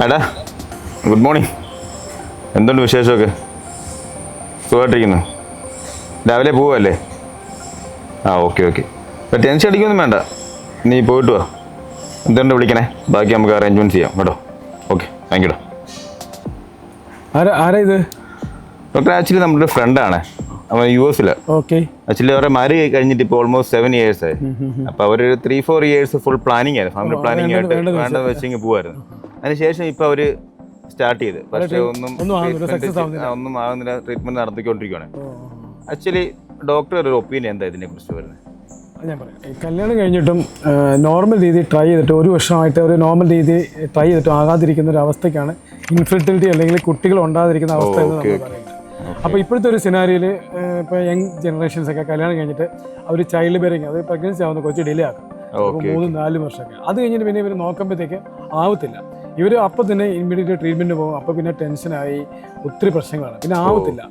എടാ good morning. എന്തുണ്ട് വിശേഷമൊക്കെ? സുഖമായിട്ടിരിക്കുന്നു. രാവിലെ പോവല്ലേ? Okay okay. അപ്പം ടെൻഷൻ അടിക്കൊന്നും വേണ്ട, നീ പോയിട്ട് വാ. എന്തുകൊണ്ട് വിളിക്കണേ, ബാക്കി നമുക്ക് അറേഞ്ച്മെൻറ്റ് ചെയ്യാം കേട്ടോ. ഓക്കെ, താങ്ക് യുടാ. ആരാ ഇത്? ഡോക്ടർ ആക്ച്വലി നമ്മുടെ ഒരു ഫ്രണ്ടാണ്, അവൻ US-ല്. ഓക്കെ. ആക്ച്വലി അവരുടെ മാരേജ് കഴിഞ്ഞിട്ട് ഇപ്പോൾ ഓൾമോസ്റ്റ് 7 years ആയി. അപ്പോൾ അവർ 3-4 years ഫുൾ പ്ലാനിങ് ആയിരുന്നു, ഫാമിലി പ്ലാനിങ് ആയിട്ട് വേണ്ടത് വെച്ചെങ്കിൽ പോകുമായിരുന്നു. അതിനുശേഷം ഇപ്പോൾ അവർ സ്റ്റാർട്ട് ചെയ്ത്, പക്ഷേ ഒന്നും ആകുന്നില്ല, ട്രീറ്റ്മെൻറ്റ് നടത്തിക്കൊണ്ടിരിക്കുകയാണ്. ആക്ച്വലി ഡോക്ടർ ഒരു ഒപ്പീനിയൻ എന്താ ഇതിനെക്കുറിച്ച് വരുന്നത്? ഞാൻ പറയാം, കല്യാണം കഴിഞ്ഞിട്ടും നോർമൽ രീതി ട്രൈ ചെയ്തിട്ട് 1 വർഷമായിട്ട് ഒരു നോർമൽ രീതി ട്രൈ ചെയ്തിട്ടും ആകാതിരിക്കുന്ന ഒരു അവസ്ഥയ്ക്കാണ് ഇൻഫെർട്ടിലിറ്റി അല്ലെങ്കിൽ കുട്ടികൾ ഉണ്ടാകാതിരിക്കുന്ന അവസ്ഥ എന്ന് നമ്മൾ പറയുന്നത്. അപ്പോൾ ഇപ്പോഴത്തെ ഒരു സിനാരിയിൽ ഇപ്പോൾ യങ് ജനറേഷൻസൊക്കെ കല്യാണം കഴിഞ്ഞിട്ട് അവർ ചൈൽഡ് ബെയറിങ്, അത് പ്രഗ്നൻസി ആവുന്ന കുറച്ച് ഡിലേ ആക്കും. 3-4 വർഷമൊക്കെ. അത് കഴിഞ്ഞിട്ട് പിന്നെ ഇവർ നോക്കുമ്പോഴത്തേക്ക് ആവത്തില്ല. ഇവർ അപ്പം തന്നെ ഇമ്മീഡിയറ്റ് ട്രീറ്റ്മെൻറ്റ് പോകും. അപ്പോൾ പിന്നെ ടെൻഷനായി ഒത്തിരി പ്രശ്നങ്ങളാണ്, പിന്നെ ആവത്തില്ല.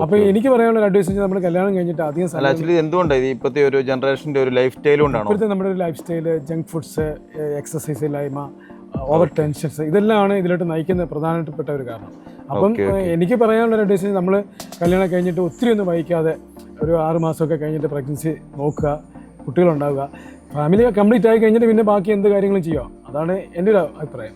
അപ്പോൾ എനിക്ക് പറയാനുള്ള ഒരു അഡ്വൈസ് നമ്മൾ കല്യാണം കഴിഞ്ഞിട്ട് അധികം ആക്ച്വലി എന്തുകൊണ്ടാണ് ഇപ്പോഴത്തെ ഒരു ജനറേഷൻ്റെ ഒരു ലൈഫ് സ്റ്റൈൽ കൊണ്ടാണ്? ഇപ്പോഴത്തെ നമ്മുടെ ഒരു life style, junk foods, exercise ഇല്ലായ്മ, ഓവർ ടെൻഷൻസ്, ഇതെല്ലാമാണ് ഇതിലോട്ട് നയിക്കുന്ന പ്രധാനപ്പെട്ട ഒരു കാരണം. അപ്പം എനിക്ക് പറയാനുള്ള ഒരു അഡ്വൈസ്, നമ്മൾ കല്യാണം കഴിഞ്ഞിട്ട് ഒത്തിരി ഒന്നും വഹിക്കാതെ ഒരു 6 മാസമൊക്കെ കഴിഞ്ഞിട്ട് പ്രഗ്നൻസി നോക്കുക, കുട്ടികളുണ്ടാവുക, ഫാമിലി കംപ്ലീറ്റ് ആയി കഴിഞ്ഞിട്ട് പിന്നെ ബാക്കി എന്ത് കാര്യങ്ങളും ചെയ്യുക. അതാണ് എൻ്റെ ഒരു അഭിപ്രായം.